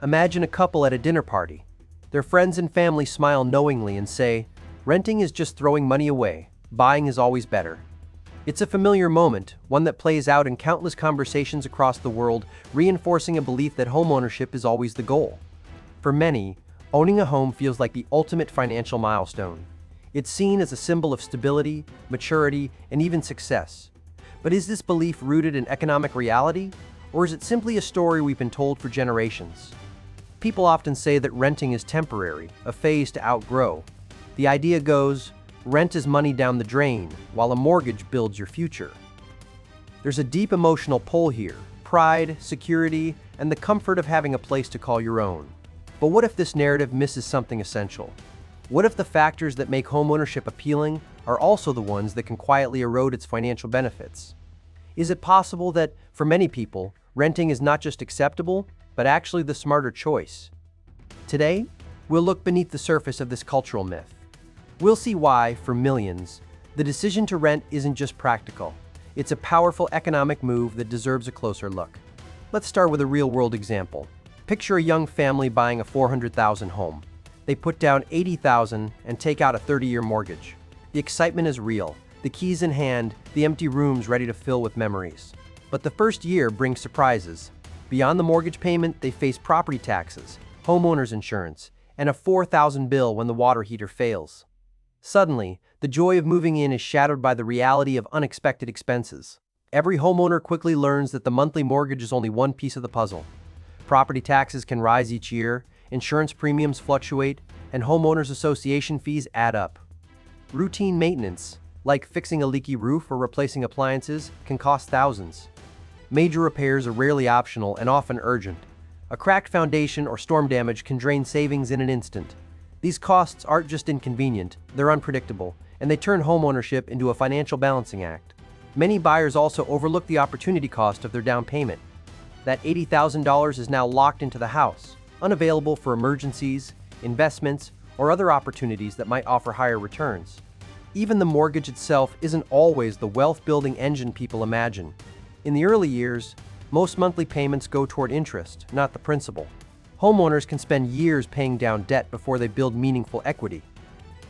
Imagine a couple at a dinner party. Their friends and family smile knowingly and say, "Renting is just throwing money away. Buying is always better." It's a familiar moment, one that plays out in countless conversations across the world, reinforcing a belief that homeownership is always the goal. For many, owning a home feels like the ultimate financial milestone. It's seen as a symbol of stability, maturity, and even success. But is this belief rooted in economic reality, or is it simply a story we've been told for generations? People often say that renting is temporary, a phase to outgrow. The idea goes, rent is money down the drain, while a mortgage builds your future. There's a deep emotional pull here: pride, security, and the comfort of having a place to call your own. But what if this narrative misses something essential? What if the factors that make homeownership appealing are also the ones that can quietly erode its financial benefits? Is it possible that, for many people, renting is not just acceptable, but actually the smarter choice? Today, we'll look beneath the surface of this cultural myth. We'll see why, for millions, the decision to rent isn't just practical. It's a powerful economic move that deserves a closer look. Let's start with a real-world example. Picture a young family buying a $400,000 home. They put down $80,000 and take out a 30-year mortgage. The excitement is real, the keys in hand, the empty rooms ready to fill with memories. But the first year brings surprises. Beyond the mortgage payment, they face property taxes, homeowner's insurance, and a $4,000 bill when the water heater fails. Suddenly, the joy of moving in is shadowed by the reality of unexpected expenses. Every homeowner quickly learns that the monthly mortgage is only one piece of the puzzle. Property taxes can rise each year, insurance premiums fluctuate, and homeowners association fees add up. Routine maintenance, like fixing a leaky roof or replacing appliances, can cost thousands. Major repairs are rarely optional and often urgent. A cracked foundation or storm damage can drain savings in an instant. These costs aren't just inconvenient, they're unpredictable, and they turn homeownership into a financial balancing act. Many buyers also overlook the opportunity cost of their down payment. That $80,000 is now locked into the house, unavailable for emergencies, investments, or other opportunities that might offer higher returns. Even the mortgage itself isn't always the wealth-building engine people imagine. In the early years, most monthly payments go toward interest, not the principal. Homeowners can spend years paying down debt before they build meaningful equity.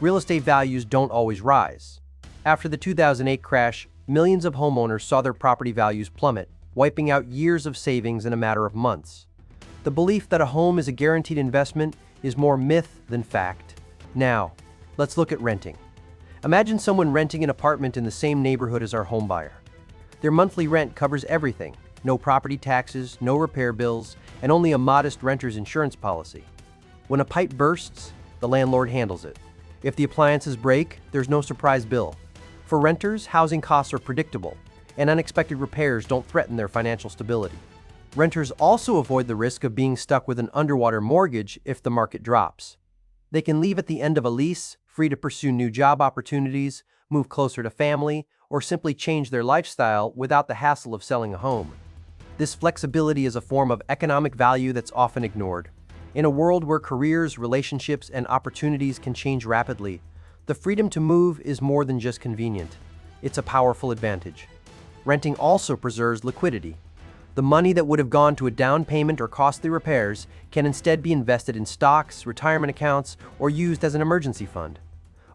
Real estate values don't always rise. After the 2008 crash, millions of homeowners saw their property values plummet, wiping out years of savings in a matter of months. The belief that a home is a guaranteed investment is more myth than fact. Now, let's look at renting. Imagine someone renting an apartment in the same neighborhood as our home buyer. Their monthly rent covers everything: no property taxes, no repair bills, and only a modest renter's insurance policy. When a pipe bursts, the landlord handles it. If the appliances break, there's no surprise bill. For renters, housing costs are predictable, and unexpected repairs don't threaten their financial stability. Renters also avoid the risk of being stuck with an underwater mortgage if the market drops. They can leave at the end of a lease, free to pursue new job opportunities, move closer to family, or simply change their lifestyle without the hassle of selling a home. This flexibility is a form of economic value that's often ignored. In a world where careers, relationships, and opportunities can change rapidly, the freedom to move is more than just convenient. It's a powerful advantage. Renting also preserves liquidity. The money that would have gone to a down payment or costly repairs can instead be invested in stocks, retirement accounts, or used as an emergency fund.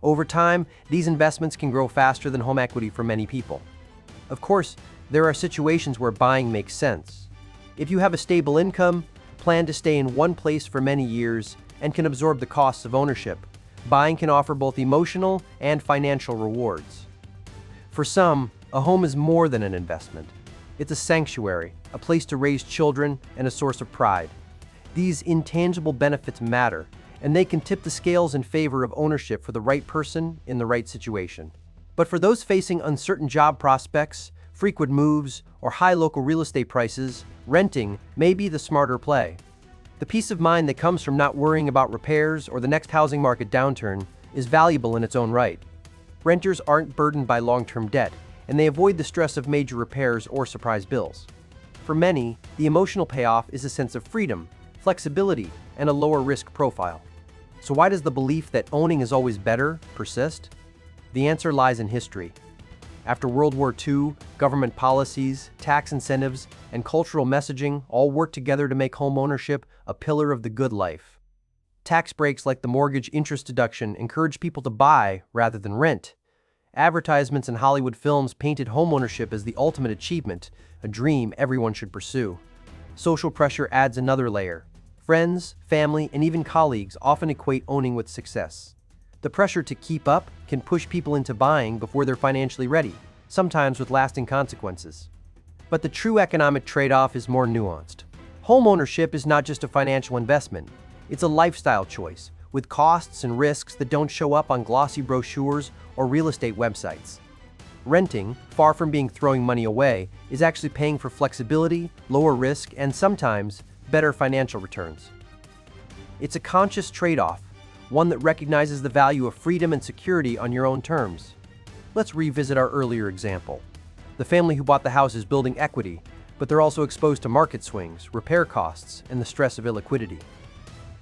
Over time, these investments can grow faster than home equity for many people. Of course, there are situations where buying makes sense. If you have a stable income, plan to stay in one place for many years, and can absorb the costs of ownership, buying can offer both emotional and financial rewards. For some, a home is more than an investment. It's a sanctuary, a place to raise children, and a source of pride. These intangible benefits matter, and they can tip the scales in favor of ownership for the right person in the right situation. But for those facing uncertain job prospects, frequent moves, or high local real estate prices, renting may be the smarter play. The peace of mind that comes from not worrying about repairs or the next housing market downturn is valuable in its own right. Renters aren't burdened by long-term debt, and they avoid the stress of major repairs or surprise bills. For many, the emotional payoff is a sense of freedom, flexibility, and a lower risk profile. So why does the belief that owning is always better persist? The answer lies in history. After World War II, government policies, tax incentives, and cultural messaging all worked together to make homeownership a pillar of the good life. Tax breaks like the mortgage interest deduction encouraged people to buy rather than rent. Advertisements and Hollywood films painted homeownership as the ultimate achievement, a dream everyone should pursue. Social pressure adds another layer. Friends, family, and even colleagues often equate owning with success. The pressure to keep up can push people into buying before they're financially ready, sometimes with lasting consequences. But the true economic trade-off is more nuanced. Homeownership is not just a financial investment, it's a lifestyle choice, with costs and risks that don't show up on glossy brochures or real estate websites. Renting, far from being throwing money away, is actually paying for flexibility, lower risk, and sometimes better financial returns. It's a conscious trade-off, one that recognizes the value of freedom and security on your own terms. Let's revisit our earlier example. The family who bought the house is building equity, but they're also exposed to market swings, repair costs, and the stress of illiquidity.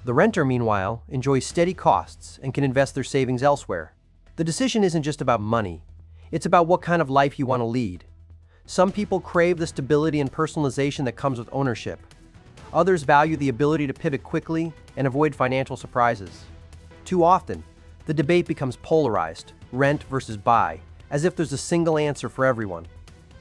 The renter, meanwhile, enjoys steady costs and can invest their savings elsewhere. The decision isn't just about money, it's about what kind of life you want to lead. Some people crave the stability and personalization that comes with ownership. Others value the ability to pivot quickly and avoid financial surprises. Too often, the debate becomes polarized, rent versus buy, as if there's a single answer for everyone.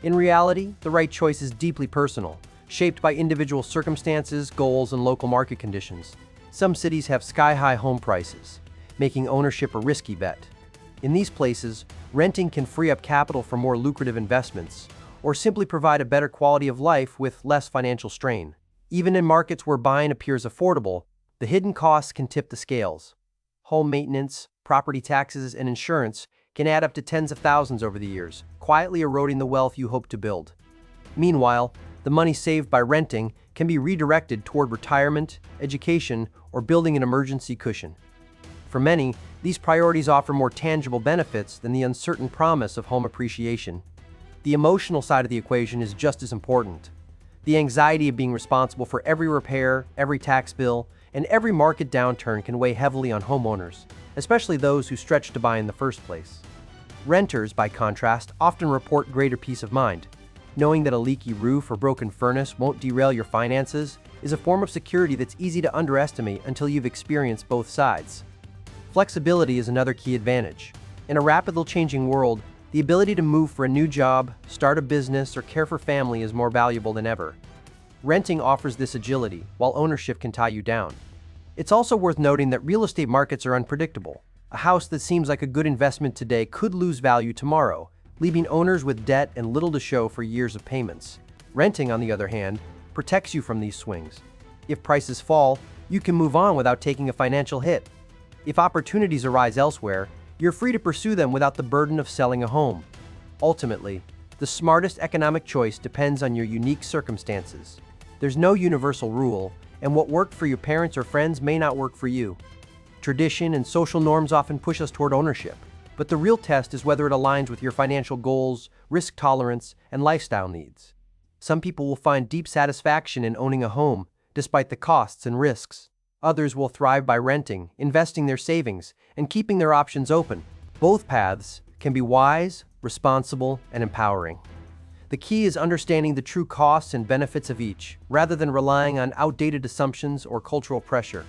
In reality, the right choice is deeply personal, shaped by individual circumstances, goals, and local market conditions. Some cities have sky-high home prices, making ownership a risky bet. In these places, renting can free up capital for more lucrative investments, or simply provide a better quality of life with less financial strain. Even in markets where buying appears affordable, the hidden costs can tip the scales. Home maintenance, property taxes, and insurance can add up to tens of thousands over the years, quietly eroding the wealth you hope to build. Meanwhile, the money saved by renting can be redirected toward retirement, education, or building an emergency cushion. For many, these priorities offer more tangible benefits than the uncertain promise of home appreciation. The emotional side of the equation is just as important. The anxiety of being responsible for every repair, every tax bill, and every market downturn can weigh heavily on homeowners, especially those who stretch to buy in the first place. Renters, by contrast, often report greater peace of mind. Knowing that a leaky roof or broken furnace won't derail your finances is a form of security that's easy to underestimate until you've experienced both sides. Flexibility is another key advantage. In a rapidly changing world, the ability to move for a new job, start a business, or care for family is more valuable than ever. Renting offers this agility, while ownership can tie you down. It's also worth noting that real estate markets are unpredictable. A house that seems like a good investment today could lose value tomorrow, leaving owners with debt and little to show for years of payments. Renting, on the other hand, protects you from these swings. If prices fall, you can move on without taking a financial hit. If opportunities arise elsewhere, you're free to pursue them without the burden of selling a home. Ultimately, the smartest economic choice depends on your unique circumstances. There's no universal rule, and what worked for your parents or friends may not work for you. Tradition and social norms often push us toward ownership, but the real test is whether it aligns with your financial goals, risk tolerance, and lifestyle needs. Some people will find deep satisfaction in owning a home, despite the costs and risks. Others will thrive by renting, investing their savings, and keeping their options open. Both paths can be wise, responsible, and empowering. The key is understanding the true costs and benefits of each, rather than relying on outdated assumptions or cultural pressure.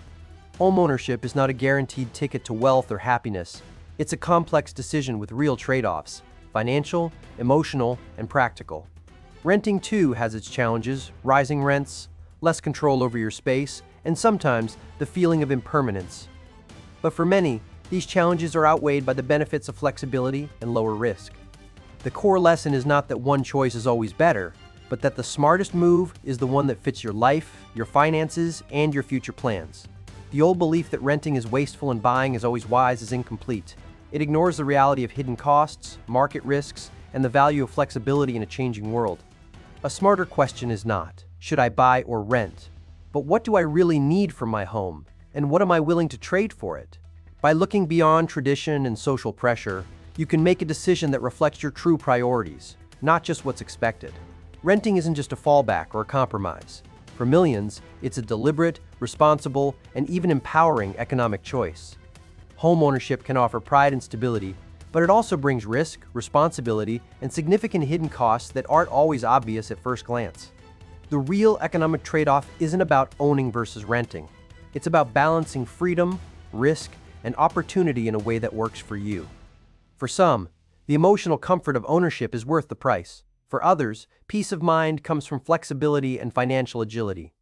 Homeownership is not a guaranteed ticket to wealth or happiness. It's a complex decision with real trade-offs: financial, emotional, and practical. Renting, too, has its challenges: rising rents, less control over your space, and sometimes the feeling of impermanence. But for many, these challenges are outweighed by the benefits of flexibility and lower risk. The core lesson is not that one choice is always better, but that the smartest move is the one that fits your life, your finances, and your future plans. The old belief that renting is wasteful and buying is always wise is incomplete. It ignores the reality of hidden costs, market risks, and the value of flexibility in a changing world. A smarter question is not, should I buy or rent? But what do I really need from my home, and what am I willing to trade for it? By looking beyond tradition and social pressure, you can make a decision that reflects your true priorities, not just what's expected. Renting isn't just a fallback or a compromise. For millions, it's a deliberate, responsible, and even empowering economic choice. Home ownership can offer pride and stability, But it also brings risk, responsibility, and significant hidden costs that aren't always obvious at first glance. The real economic trade-off isn't about owning versus renting. It's about balancing freedom, risk, and opportunity in a way that works for you. For some, the emotional comfort of ownership is worth the price. For others, peace of mind comes from flexibility and financial agility.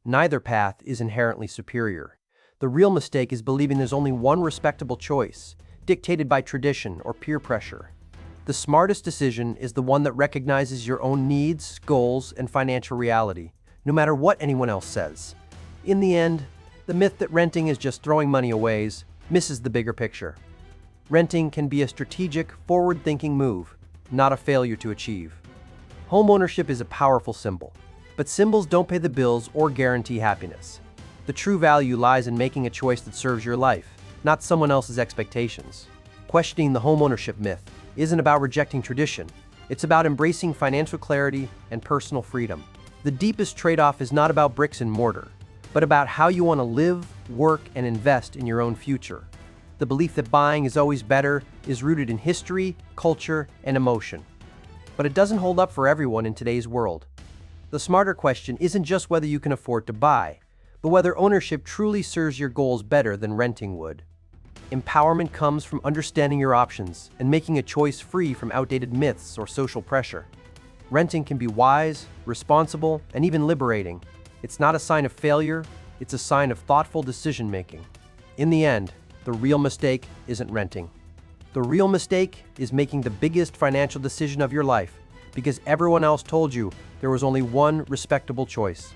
Neither path is inherently superior. The real mistake is believing there's only one respectable choice, dictated by tradition or peer pressure. The smartest decision is the one that recognizes your own needs, goals, and financial reality, no matter what anyone else says. In the end, the myth that renting is just throwing money away misses the bigger picture. Renting can be a strategic, forward-thinking move, not a failure to achieve. Homeownership is a powerful symbol, but symbols don't pay the bills or guarantee happiness. The true value lies in making a choice that serves your life, not someone else's expectations. Questioning the homeownership myth isn't about rejecting tradition. It's about embracing financial clarity and personal freedom. The deepest trade-off is not about bricks and mortar, but about how you want to live, work, and invest in your own future. The belief that buying is always better is rooted in history, culture, and emotion. But it doesn't hold up for everyone in today's world. The smarter question isn't just whether you can afford to buy, but whether ownership truly serves your goals better than renting would. Empowerment comes from understanding your options and making a choice free from outdated myths or social pressure. Renting can be wise, responsible, and even liberating. It's not a sign of failure, it's a sign of thoughtful decision-making. In the end, the real mistake isn't renting. The real mistake is making the biggest financial decision of your life because everyone else told you there was only one respectable choice.